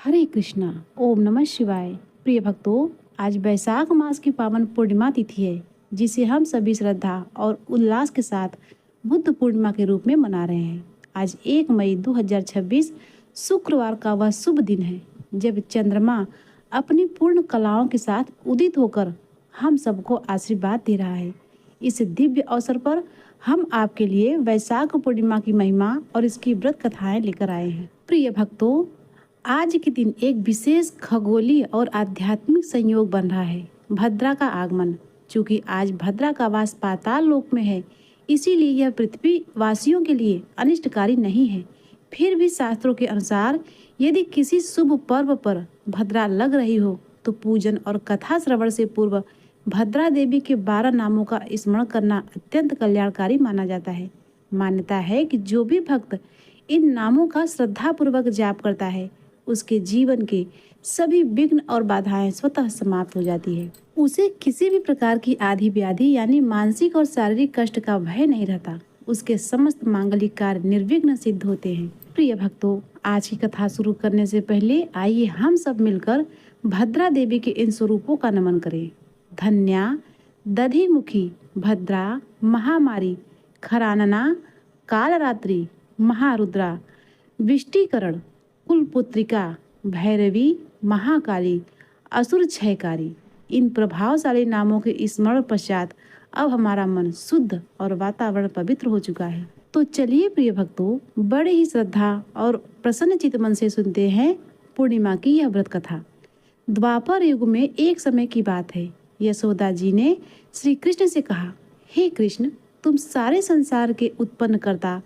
हरे कृष्णा। ओम नमः शिवाय। प्रिय भक्तों, आज वैशाख मास की पावन पूर्णिमा तिथि है, जिसे हम सभी श्रद्धा और उल्लास के साथ बुद्ध पूर्णिमा के रूप में मना रहे हैं। आज 1 मई 2026 शुक्रवार का वह शुभ दिन है, जब चंद्रमा अपनी पूर्ण कलाओं के साथ उदित होकर हम सबको आशीर्वाद दे रहा है। इस दिव्य अवसर पर हम आपके लिए वैशाख पूर्णिमा की महिमा और इसकी व्रत कथाएं लेकर आए हैं। प्रिय भक्तों, आज के दिन एक विशेष खगोलीय और आध्यात्मिक संयोग बन रहा है, भद्रा का आगमन। चूंकि आज भद्रा का वास पाताल लोक में है, इसीलिए यह पृथ्वी वासियों के लिए अनिष्टकारी नहीं है। फिर भी शास्त्रों के अनुसार यदि किसी शुभ पर्व पर भद्रा लग रही हो, तो पूजन और कथा श्रवण से पूर्व भद्रा देवी के 12 नामों का स्मरण करना अत्यंत कल्याणकारी माना जाता है। मान्यता है कि जो भी भक्त इन नामों का श्रद्धापूर्वक जाप करता है, उसके जीवन के सभी विघ्न और बाधाएं स्वतः समाप्त हो जाती है। उसे किसी भी प्रकार की आधी व्याधि यानी मानसिक और शारीरिक कष्ट का भय नहीं रहता। उसके समस्त मांगलिक कार्य निर्विघ्न सिद्ध होते हैं। प्रिय भक्तों, आज की कथा शुरू करने से पहले आइए हम सब मिलकर भद्रा देवी के इन स्वरूपों का नमन करें। धन्या, दधिमुखी, भद्रा, महामारी, खरानना, कालरात्रि, महारुद्रा, विष्टिकरण, कुलपुत्रिका, भैरवी, महाकाली, असुर क्षयकारी। इन प्रभावशाली नामों के स्मरण पश्चात अब हमारा मन शुद्ध और वातावरण पवित्र हो चुका है। तो चलिए प्रिय भक्तों, बड़े ही श्रद्धा और प्रसन्न चित्त मन से सुनते हैं पूर्णिमा की यह व्रत कथा। द्वापर युग में एक समय की बात है। यशोदा जी ने श्री कृष्ण से कहा, हे कृष्ण, तुम सारे संसार के उत्पन्न करता,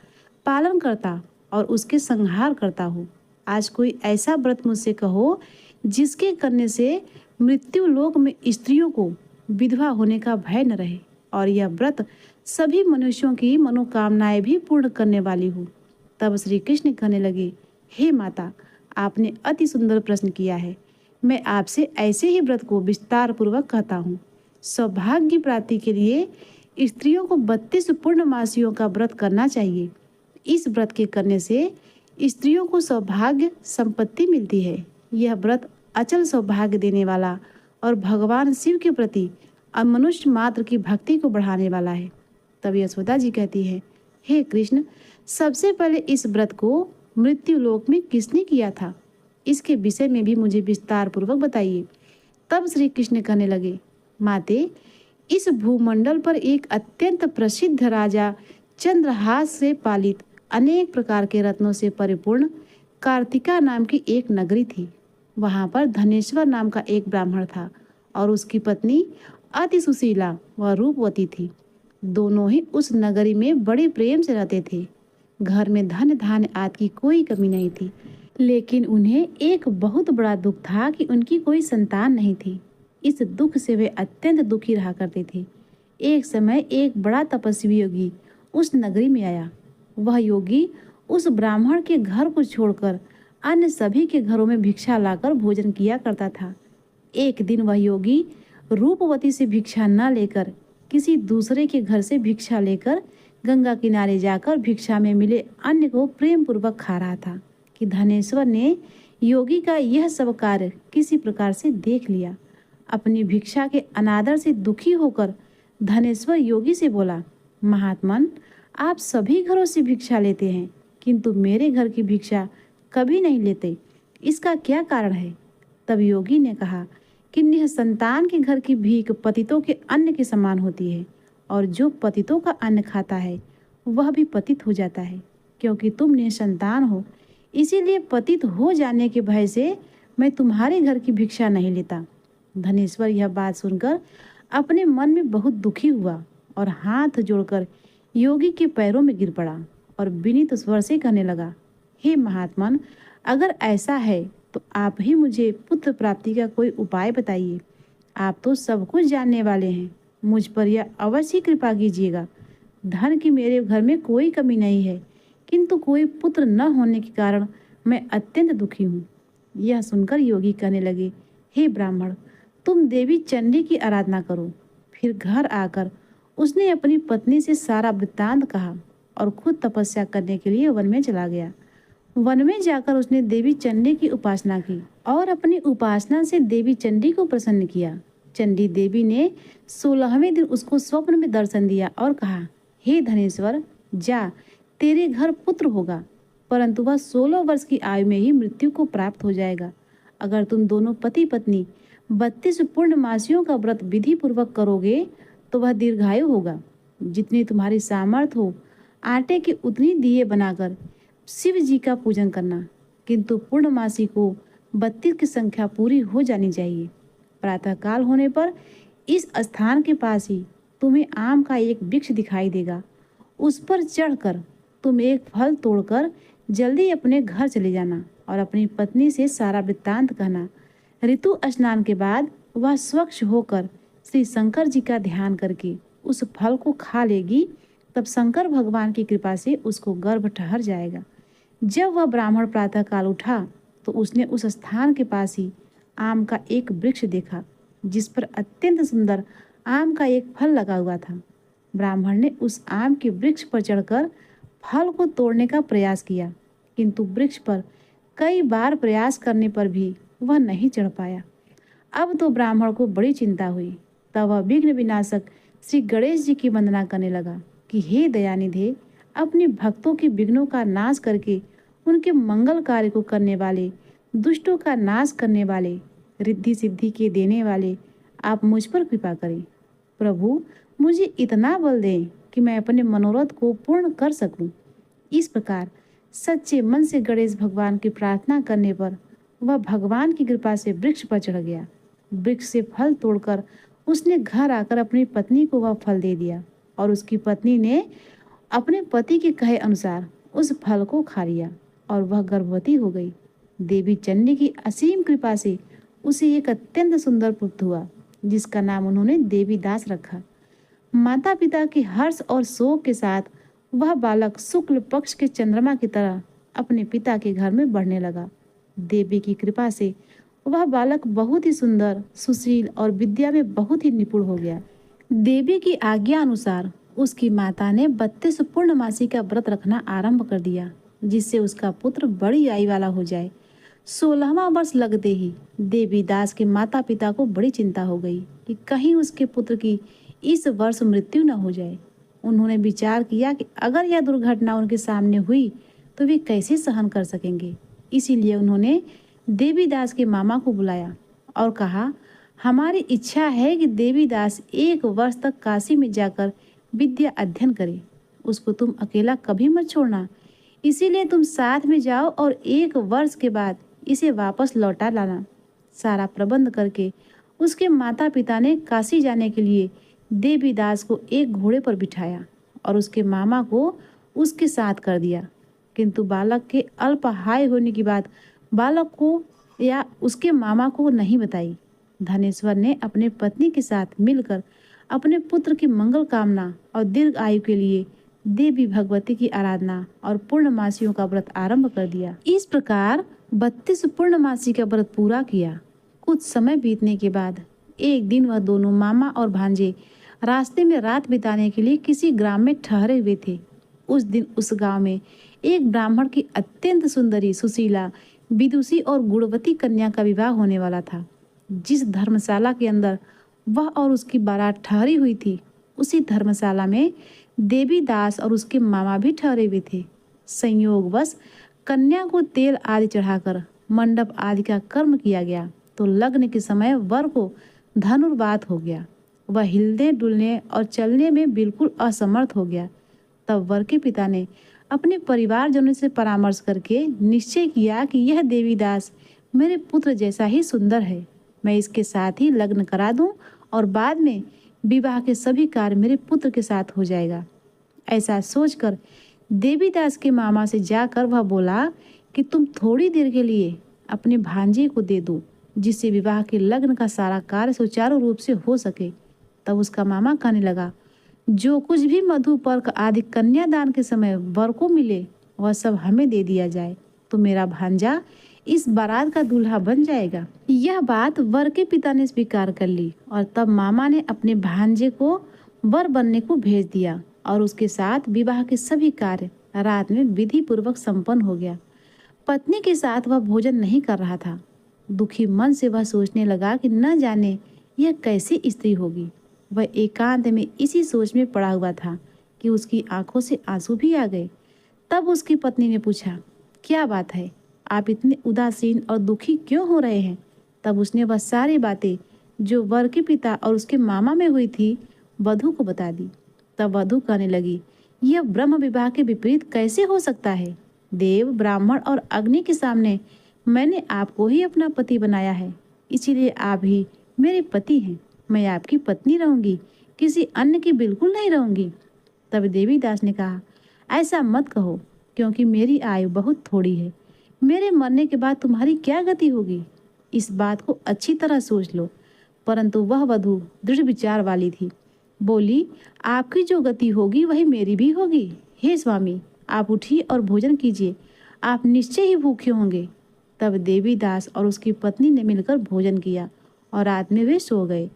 पालन करता और उसके संहार करता हो। आज कोई ऐसा व्रत मुझसे कहो जिसके करने से मृत्यु लोक में स्त्रियों को विधवा होने का भय न रहे, और यह व्रत सभी मनुष्यों की मनोकामनाएं भी पूर्ण करने वाली हो। तब श्री कृष्ण कहने लगे, हे माता, आपने अति सुंदर प्रश्न किया है। मैं आपसे ऐसे ही व्रत को विस्तार पूर्वक कहता हूँ। सौभाग्य प्राप्ति के लिए स्त्रियों को 32 पूर्णमासियों का व्रत करना चाहिए। इस व्रत के करने से स्त्रियों को सौभाग्य संपत्ति मिलती है। यह व्रत अचल सौभाग्य देने वाला और भगवान शिव के प्रति मनुष्य मात्र की भक्ति को बढ़ाने वाला है। तब यशोदा जी कहती है, हे कृष्ण, सबसे पहले इस व्रत को मृत्यु लोक में किसने किया था? इसके विषय में भी मुझे विस्तार पूर्वक बताइए। तब श्री कृष्ण कहने लगे, माते, इस भूमंडल पर एक अत्यंत प्रसिद्ध राजा चंद्रहास से पालित अनेक प्रकार के रत्नों से परिपूर्ण कार्तिका नाम की एक नगरी थी। वहां पर धनेश्वर नाम का एक ब्राह्मण था और उसकी पत्नी अति सुशीला व रूपवती थी। दोनों ही उस नगरी में बड़े प्रेम से रहते थे। घर में धन धान्य आदि की कोई कमी नहीं थी, लेकिन उन्हें एक बहुत बड़ा दुख था कि उनकी कोई संतान नहीं थी। इस दुख से वे अत्यंत दुखी रहा करते थे। एक समय एक बड़ा तपस्वी योगी उस नगरी में आया। वह योगी उस ब्राह्मण के घर को छोड़कर अन्य सभी के घरों में भिक्षा लाकर भोजन किया करता था। एक दिन वह योगी रूपवती से भिक्षा न लेकर किसी दूसरे के घर से भिक्षा लेकर गंगा किनारे जाकर भिक्षा में मिले अन्न को प्रेम पूर्वक खा रहा था कि धनेश्वर ने योगी का यह सब कार्य किसी प्रकार से देख लिया। अपनी भिक्षा के अनादर से दुखी होकर धनेश्वर योगी से बोला, महात्मन, आप सभी घरों से भिक्षा लेते हैं, किंतु मेरे घर की भिक्षा कभी नहीं लेते। इसका क्या कारण है? तब योगी ने कहा कि निःसंतान के घर की भीख पतितों के अन्न के समान होती है, और जो पतितों का अन्न खाता है वह भी पतित हो जाता है। क्योंकि तुम निःसंतान हो, इसीलिए पतित हो जाने के भय से मैं तुम्हारे घर की भिक्षा नहीं लेता। धनेश्वर यह बात सुनकर अपने मन में बहुत दुखी हुआ और हाथ जोड़कर योगी के पैरों में गिर पड़ा और विनीत स्वर से कहने लगा, हे महात्मन, अगर ऐसा है तो आप ही मुझे पुत्र प्राप्ति का कोई उपाय बताइए। आप तो सब कुछ जानने वाले हैं, मुझ पर यह अवश्य कृपा कीजिएगा। धन की मेरे घर में कोई कमी नहीं है, किंतु कोई पुत्र न होने के कारण मैं अत्यंत दुखी हूँ। यह सुनकर योगी कहने लगे, हे ब्राह्मण, तुम देवी चंडी की आराधना करो। फिर घर आकर उसने अपनी पत्नी से सारा वृत्तांत कहा और खुद तपस्या करने के लिए वन में चला गया। वन में जाकर उसने देवी चंडी की उपासना की और अपनी उपासना से देवी चंडी को प्रसन्न किया। चंडी देवी ने 16वें दिन उसको स्वप्न में दर्शन दिया और कहा, हे धनेश्वर, जा, तेरे घर पुत्र होगा, परंतु वह 16 वर्ष की आयु में ही मृत्यु को प्राप्त हो जाएगा। अगर तुम दोनों पति पत्नी 32 पूर्णमासियों का व्रत विधि पूर्वक करोगे तो वह दीर्घायु होगा। जितनी तुम्हारी सामर्थ्य हो आटे की उतनी दिए बनाकर शिव जी का पूजन करना, किंतु पूर्णमासी को 32 की संख्या पूरी हो जानी चाहिए। प्रातःकाल होने पर इस स्थान के पास ही तुम्हें आम का एक वृक्ष दिखाई देगा। उस पर चढ़कर तुम एक फल तोड़कर जल्दी अपने घर चले जाना और अपनी पत्नी से सारा वृत्तांत कहना। ऋतु स्नान के बाद वह स्वच्छ होकर श्री शंकर जी का ध्यान करके उस फल को खा लेगी, तब शंकर भगवान की कृपा से उसको गर्भ ठहर जाएगा। जब वह ब्राह्मण प्रातःकाल उठा तो उसने उस स्थान के पास ही आम का एक वृक्ष देखा, जिस पर अत्यंत सुंदर आम का एक फल लगा हुआ था। ब्राह्मण ने उस आम के वृक्ष पर चढ़कर फल को तोड़ने का प्रयास किया, किंतु वृक्ष पर कई बार प्रयास करने पर भी वह नहीं चढ़ पाया। अब तो ब्राह्मण को बड़ी चिंता हुई। तब वह विघ्न विनाशक श्री गणेश जी की वंदना करने लगा कि हे दयानिधे, अपने भक्तों के विघ्नों का नाश करके उनके मंगल कार्य को करने वाले, दुष्टों का नाश करने वाले, रिद्धि सिद्धि के देने वाले, आप मुझ पर कृपा करें। प्रभु, मुझे इतना बल दें कि मैं अपने मनोरथ को पूर्ण कर सकूं। इस प्रकार सच्चे मन से गणेश भगवान की प्रार्थना करने पर वह भगवान की कृपा से वृक्ष पर चढ़ गया। वृक्ष से फल तोड़कर उसने घर आकर अपनी पत्नी को वह फल दे दिया और उसकी पत्नी ने अपने पति के कहे अनुसार उस फल को खा लिया और वह गर्भवती हो गई। देवी चंडी की असीम कृपा से उसे एक अत्यंत सुंदर पुत्र हुआ, जिसका नाम उन्होंने देवीदास रखा। माता पिता के हर्ष और शोक के साथ वह बालक शुक्ल पक्ष के चंद्रमा की तरह अपने पिता के घर में बढ़ने लगा। देवी की कृपा से वह बालक बहुत ही सुंदर, सुशील और विद्या में बहुत ही निपुण हो गया। देवी की आज्ञा अनुसार उसकी माता ने 32 पूर्णमासी का व्रत रखना आरंभ कर दिया, जिससे उसका पुत्र बड़ी आयु वाला हो जाए। 16वां वर्ष लगते ही देवीदास के माता पिता को बड़ी चिंता हो गई कि कहीं उसके पुत्र की इस वर्ष मृत्यु न हो जाए। उन्होंने विचार किया कि अगर यह दुर्घटना उनके सामने हुई तो वे कैसे सहन कर सकेंगे। इसीलिए उन्होंने देवीदास के मामा को बुलाया और कहा, हमारी इच्छा है कि देवीदास 1 वर्ष तक काशी में जाकर विद्या अध्ययन करे। उसको तुम अकेला कभी मत छोड़ना, इसीलिए तुम साथ में जाओ और 1 वर्ष के बाद इसे वापस लौटा लाना। सारा प्रबंध करके उसके माता पिता ने काशी जाने के लिए देवीदास को एक घोड़े पर बिठाया और उसके मामा को उसके साथ कर दिया। किंतु बालक के अल्पहाय होने की बात बालक को या उसके मामा को नहीं बताई। धनेश्वर ने अपने पत्नी के साथ मिलकर अपने पुत्र की मंगल कामना और दीर्घ आयु के लिए देवी भगवती की आराधना और पूर्णमासियों का व्रत आरंभ कर दिया। इस प्रकार 32 पूर्णमासी का व्रत पूरा किया। कुछ समय बीतने के बाद एक दिन वह दोनों मामा और भांजे रास्ते में रात बिताने के लिए किसी ग्राम में ठहरे हुए थे। उस दिन उस गांव में एक ब्राह्मण की अत्यंत सुंदरी, सुशीला, विदुषी और गुणवती कन्या का विवाह होने वाला था। जिस धर्मशाला के अंदर वह और उसकी बारात ठहरी हुई थी, उसी धर्मशाला में देवीदास और उसके मामा भी ठहरे हुए थे। संयोगवश कन्या को तेल आदि चढ़ाकर मंडप आदि का कर्म किया गया तो लग्न के समय वर को धनुर्वात हो गया। वह हिलने डुलने और चलने में बिल्कुल असमर्थ हो गया। तब वर के पिता ने अपने परिवारजनों से परामर्श करके निश्चय किया कि यह देवीदास मेरे पुत्र जैसा ही सुंदर है। मैं इसके साथ ही लग्न करा दूं और बाद में विवाह के सभी कार्य मेरे पुत्र के साथ हो जाएगा। ऐसा सोचकर देवीदास के मामा से जाकर वह बोला कि तुम थोड़ी देर के लिए अपने भांजे को दे दो, जिससे विवाह के लग्न का सारा कार्य सुचारू रूप से हो सके। तब उसका मामा कहने लगा, जो कुछ भी मधु पर्क आदि कन्यादान के समय वर को मिले वह सब हमें दे दिया जाए, तो मेरा भांजा इस बारात का दूल्हा बन जाएगा। यह बात वर के पिता ने स्वीकार कर ली और तब मामा ने अपने भांजे को वर बनने को भेज दिया और उसके साथ विवाह के सभी कार्य रात में विधि पूर्वक संपन्न हो गया। पत्नी के साथ वह भोजन नहीं कर रहा था। दुखी मन से वह सोचने लगा कि न जाने यह कैसी स्त्री होगी। वह एकांत में इसी सोच में पड़ा हुआ था कि उसकी आंखों से आंसू भी आ गए। तब उसकी पत्नी ने पूछा, क्या बात है, आप इतने उदासीन और दुखी क्यों हो रहे हैं? तब उसने वह सारी बातें जो वर के पिता और उसके मामा में हुई थी वधु को बता दी। तब वधु कहने लगी, यह ब्रह्म विवाह के विपरीत कैसे हो सकता है? देव, ब्राह्मण और अग्नि के सामने मैंने आपको ही अपना पति बनाया है, इसीलिए आप ही मेरे पति हैं। मैं आपकी पत्नी रहूंगी, किसी अन्य की बिल्कुल नहीं रहूंगी। तब देवीदास ने कहा, ऐसा मत कहो, क्योंकि मेरी आयु बहुत थोड़ी है। मेरे मरने के बाद तुम्हारी क्या गति होगी, इस बात को अच्छी तरह सोच लो। परंतु वह वधु दृढ़ विचार वाली थी। बोली, आपकी जो गति होगी वही मेरी भी होगी। हे स्वामी, आप उठिए और भोजन कीजिए, आप निश्चय ही भूखे होंगे। तब देवीदास और उसकी पत्नी ने मिलकर भोजन किया और रात में वे सो गए।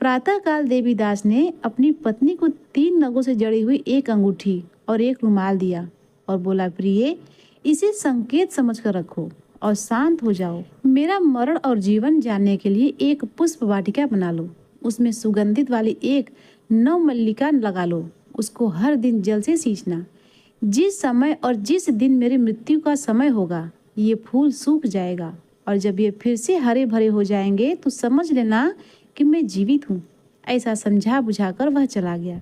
प्रातःकाल देवीदास ने अपनी पत्नी को 3 नगों से जड़ी हुई एक अंगूठी और एक रुमाल दिया और बोला, प्रिय, इसे संकेत समझकर रखो और शांत हो जाओ। मेरा मरण और जीवन जानने के लिए एक पुष्प वाटिका बना लो, उसमें सुगंधित वाली एक नवमल्लिका लगा लो। उसको हर दिन जल से सींचना। जिस समय और जिस दिन मेरी मृत्यु का समय होगा, ये फूल सूख जाएगा और जब ये फिर से हरे भरे हो जाएंगे तो समझ लेना कि मैं जीवित हूँ। ऐसा समझा बुझाकर वह चला गया।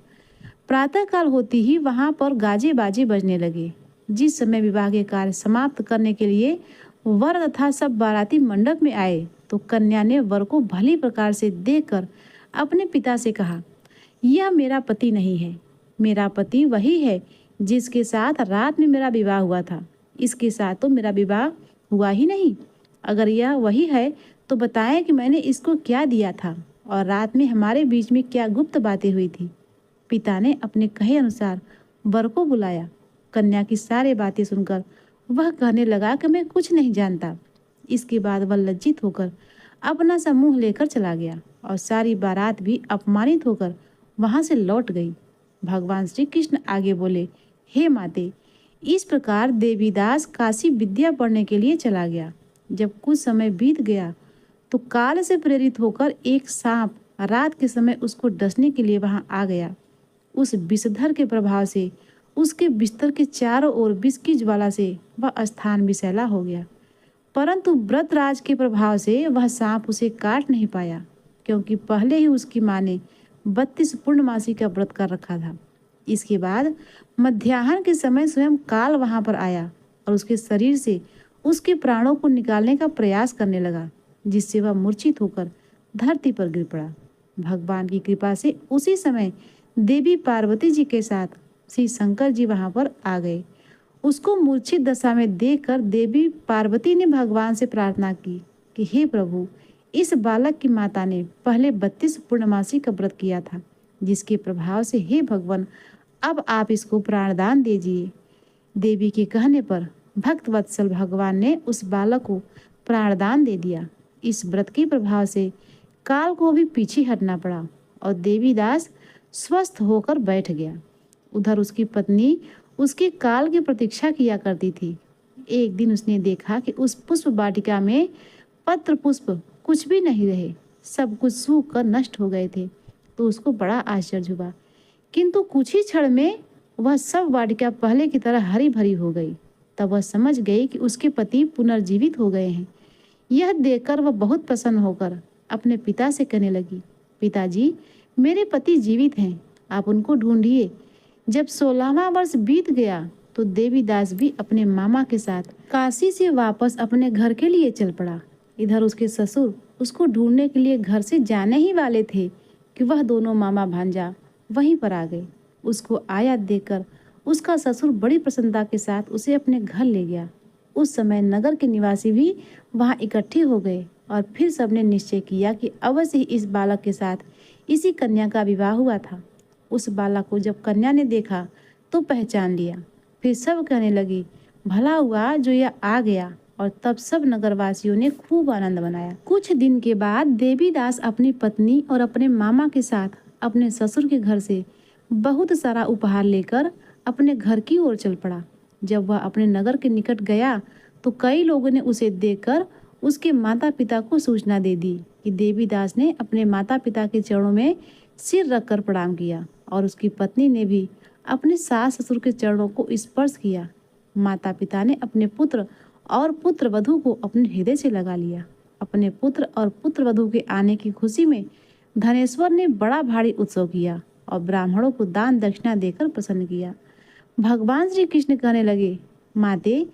प्रातःकाल होती ही वहां पर गाजे बाजे बजने लगे। जिस समय विवाह के कार्य समाप्त करने के लिए वर तथा सब बाराती मंडप में आए तो कन्या ने वर को भली प्रकार से देखकर अपने पिता से कहा, यह मेरा पति नहीं है। मेरा पति वही है जिसके साथ रात में मेरा विवाह हुआ था। इसके साथ तो मेरा विवाह हुआ ही नहीं। अगर यह वही है तो बताएं कि मैंने इसको क्या दिया था और रात में हमारे बीच में क्या गुप्त बातें हुई थी। पिता ने अपने कहे अनुसार वर को बुलाया। कन्या की सारी बातें सुनकर वह कहने लगा कि मैं कुछ नहीं जानता। इसके बाद वह लज्जित होकर अपना सा मुंह लेकर चला गया और सारी बारात भी अपमानित होकर वहां से लौट गई। भगवान श्री कृष्ण आगे बोले, हे माते, इस प्रकार देवीदास काशी विद्या पढ़ने के लिए चला गया। जब कुछ समय बीत गया तो काल से प्रेरित होकर एक सांप रात के समय उसको डसने के लिए वहां आ गया। उस विषधर के प्रभाव से उसके बिस्तर के चारों ओर विष की ज्वाला से वह स्थान विषैला हो गया। परंतु व्रतराज के प्रभाव से वह सांप उसे काट नहीं पाया, क्योंकि पहले ही उसकी माँ ने 32 पूर्णमासी का व्रत कर रखा था। इसके बाद मध्याह्न के समय स्वयं काल वहां पर आया और उसके शरीर से उसके प्राणों को निकालने का प्रयास करने लगा, जिससे वह मूर्छित होकर धरती पर गिर पड़ा। भगवान की कृपा से उसी समय देवी पार्वती जी के साथ श्री शंकर जी वहां पर आ गए। उसको मूर्छित दशा में देखकर देवी पार्वती ने भगवान से प्रार्थना की कि हे प्रभु, इस बालक की माता ने पहले 32 पूर्णमासी का व्रत किया था, जिसके प्रभाव से हे भगवान, अब आप इसको प्राणदान दीजिए। देवी के कहने पर भक्त वत्सल भगवान ने उस बालक को प्राणदान दे दिया। इस व्रत के प्रभाव से काल को भी पीछे हटना पड़ा और देवीदास स्वस्थ होकर बैठ गया। उधर उसकी पत्नी उसके काल की प्रतीक्षा किया करती थी। एक दिन उसने देखा कि उस पुष्प वाटिका में पत्र पुष्प कुछ भी नहीं रहे, सब कुछ सूख कर नष्ट हो गए थे। तो उसको बड़ा आश्चर्य हुआ, किंतु कुछ ही क्षण में वह सब वाटिका पहले की तरह हरी भरी हो गई। तब वह समझ गई कि उसके पति पुनर्जीवित हो गए हैं। यह देखकर वह बहुत प्रसन्न होकर अपने पिता से कहने लगी, पिताजी, मेरे पति जीवित हैं, आप उनको ढूंढिए। जब 16वां वर्ष बीत गया तो देवीदास भी अपने मामा के साथ काशी से वापस अपने घर के लिए चल पड़ा। इधर उसके ससुर उसको ढूंढने के लिए घर से जाने ही वाले थे कि वह दोनों मामा भांजा वहीं पर आ गए। उसको आया देखकर उसका ससुर बड़ी प्रसन्नता के साथ उसे अपने घर ले गया। उस समय नगर के निवासी भी वहां इकट्ठे हो गए और फिर सबने निश्चय किया कि अवश्य ही इस बालक के साथ इसी कन्या का विवाह हुआ था। उस बालक को जब कन्या ने देखा तो पहचान लिया। फिर सब कहने लगी, भला हुआ जो यह आ गया। और तब सब नगरवासियों ने खूब आनंद मनाया। कुछ दिन के बाद देवीदास अपनी पत्नी और अपने मामा के साथ अपने ससुर के घर से बहुत सारा उपहार लेकर अपने घर की ओर चल पड़ा। जब वह अपने नगर के निकट गया तो कई लोगों ने उसे देखकर उसके माता पिता को सूचना दे दी कि देवीदास ने अपने माता पिता के चरणों में सिर रखकर प्रणाम किया और उसकी पत्नी ने भी अपने सास ससुर के चरणों को स्पर्श किया। माता पिता ने अपने पुत्र और पुत्र वधू को अपने हृदय से लगा लिया। अपने पुत्र और पुत्र वधू के आने की खुशी में धनेश्वर ने बड़ा भारी उत्सव किया और ब्राह्मणों को दान दक्षिणा देकर प्रसन्न किया। भगवान श्री कृष्ण कहने लगे, माते,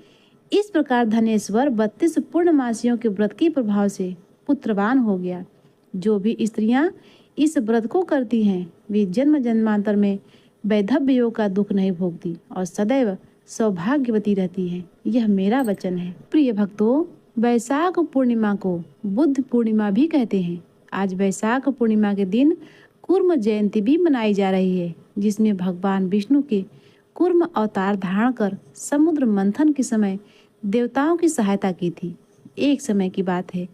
इस प्रकार धनेश्वर 32 पूर्णमासियों के व्रत के प्रभाव से पुत्रवान हो गया। जो भी स्त्रियां इस व्रत को करती हैं वे जन्म जन्मांतर में वैधव्य योग का दुख नहीं भोगती और सदैव सौभाग्यवती रहती हैं। यह मेरा वचन है। प्रिय भक्तों, वैशाख पूर्णिमा को बुद्ध पूर्णिमा भी कहते हैं। आज वैशाख पूर्णिमा के दिन कूर्म जयंती भी मनाई जा रही है, जिसमें भगवान विष्णु के कूर्म अवतार धारण कर समुद्र मंथन के समय देवताओं की सहायता की थी। एक समय की बात है,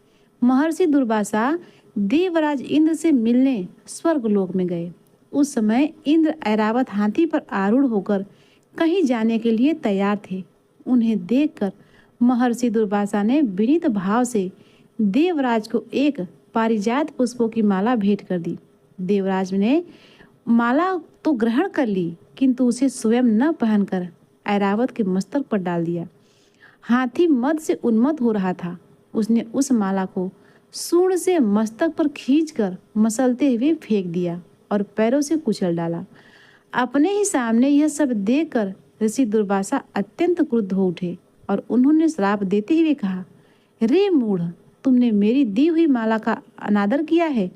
महर्षि दुर्वासा देवराज इंद्र से मिलने स्वर्गलोक में गए। उस समय इंद्र ऐरावत हाथी पर आरूढ़ होकर कहीं जाने के लिए तैयार थे। उन्हें देखकर महर्षि दुर्वासा ने विनीत भाव से देवराज को एक पारिजात पुष्पों की माला भेंट कर दी। देवराज ने माला तो ग्रहण कर ली, किंतु उसे स्वयं न पहनकर ऐरावत के मस्तक पर डाल दिया। हाथी मद से उन्मत्त हो रहा था। उसने उस माला को सूंड से मस्तक पर खींचकर मसलते हुए फेंक दिया और पैरों से कुचल डाला। अपने ही सामने यह सब देखकर ऋषि दुर्वासा अत्यंत क्रुद्ध हो उठे और उन्होंने श्राप देते हुए कहा, रे मूढ़, तुमने मेरी दी हुई माला का अनादर किया है।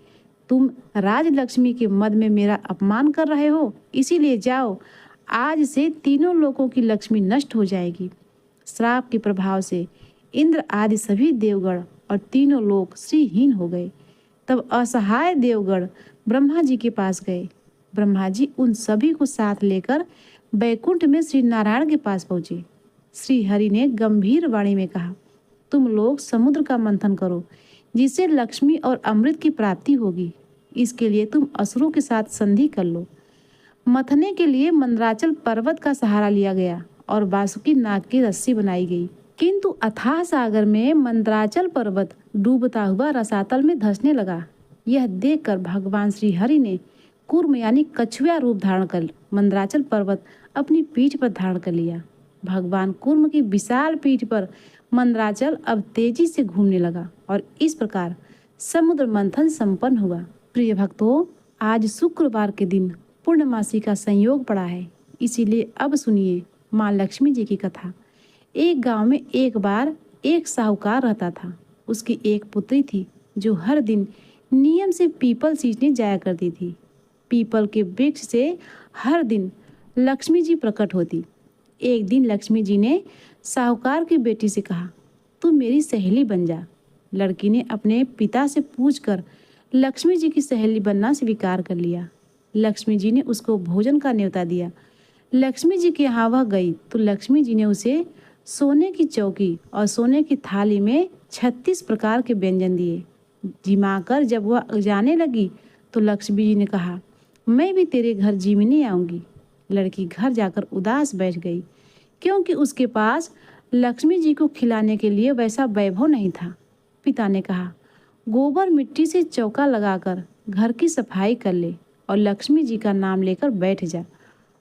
तुम राजलक्ष्मी के मद में मेरा अपमान कर रहे हो। इसीलिए जाओ, आज से तीनों लोकों की लक्ष्मी नष्ट हो जाएगी। श्राप के प्रभाव से इंद्र आदि सभी देवगण और तीनों लोक श्रीहीन हो गए। तब असहाय देवगण ब्रह्मा जी के पास गए। ब्रह्मा जी उन सभी को साथ लेकर बैकुंठ में श्री नारायण के पास पहुंचे। श्री हरि ने गंभीर वाणी में कहा, तुम लोग समुद्र का मंथन करो, जिससे लक्ष्मी और अमृत की प्राप्ति होगी। इसके लिए तुम असुरों के साथ संधि कर लो। मथने के लिए मंदराचल पर्वत का सहारा लिया गया और वासुकी नाग की रस्सी बनाई गई, किंतु अथाह सागर में मंदराचल पर्वत डूबता हुआ रसातल में धंसने लगा। यह देखकर भगवान श्री हरि ने कूर्म यानी कछुआ रूप धारण कर मंदराचल पर्वत अपनी पीठ पर धारण कर लिया। भगवान कूर्म की विशाल पीठ पर मंदराचल अब तेजी से घूमने लगा और इस प्रकार समुद्र मंथन संपन्न हुआ। प्रिय भक्तों, आज शुक्रवार के दिन पूर्णमासी का संयोग पड़ा है, इसीलिए अब सुनिए माँ लक्ष्मी जी की कथा। एक गांव में एक बार एक साहूकार रहता था। उसकी एक पुत्री थी जो हर दिन नियम से पीपल सींचने जाया करती थी। पीपल के वृक्ष से हर दिन लक्ष्मी जी प्रकट होती। एक दिन लक्ष्मी जी ने साहूकार की बेटी से कहा, तू मेरी सहेली बन जा। लड़की ने अपने पिता से पूछकर लक्ष्मी जी की सहेली बनना स्वीकार कर लिया। लक्ष्मी जी ने उसको भोजन का न्योता दिया। लक्ष्मी जी के यहाँ वह गई तो लक्ष्मी जी ने उसे सोने की चौकी और सोने की थाली में 36 प्रकार के व्यंजन दिए। जिमाकर जब वह जाने लगी तो लक्ष्मी जी ने कहा, मैं भी तेरे घर जीवने आऊंगी। लड़की घर जाकर उदास बैठ गई, क्योंकि उसके पास लक्ष्मी जी को खिलाने के लिए वैसा वैभव नहीं था। पिता ने कहा, गोबर मिट्टी से चौका लगाकर घर की सफाई कर ले और लक्ष्मी जी का नाम लेकर बैठ जा।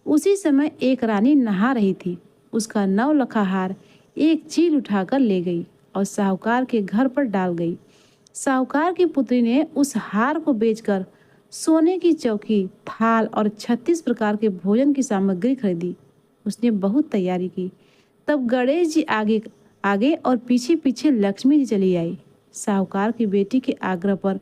उसी समय एक रानी नहा रही थी। उसका 9 लखा हार एक चील उठाकर ले गई और साहूकार के घर पर डाल गई। साहूकार की पुत्री ने उस हार को बेचकर सोने की चौकी, थाल और 36 प्रकार के भोजन की सामग्री खरीदी। उसने बहुत तैयारी की। तब गणेश जी आगे आगे और पीछे पीछे लक्ष्मी जी चली आई। साहूकार की बेटी के आग्रह पर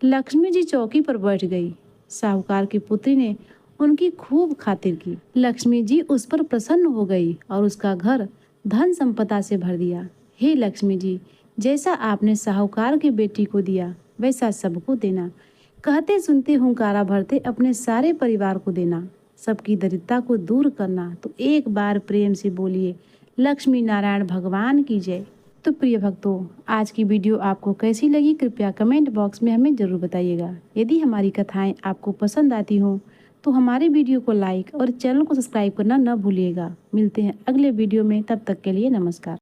लक्ष्मी जी चौकी पर बैठ गई। साहूकार की पुत्री ने उनकी खूब खातिर की। लक्ष्मी जी उस पर प्रसन्न हो गई और उसका घर धन संपदा से भर दिया। हे लक्ष्मी जी, जैसा आपने साहूकार की बेटी को दिया वैसा सबको देना। कहते सुनते हुंकारा भरते अपने सारे परिवार को देना। सबकी दरिद्रता को दूर करना। तो एक बार प्रेम से बोलिए, लक्ष्मी नारायण भगवान की जय। तो प्रिय भक्तों, आज की वीडियो आपको कैसी लगी कृपया कमेंट बॉक्स में हमें ज़रूर बताइएगा। यदि हमारी कथाएं आपको पसंद आती हों तो हमारे वीडियो को लाइक और चैनल को सब्सक्राइब करना न भूलिएगा। मिलते हैं अगले वीडियो में, तब तक के लिए नमस्कार।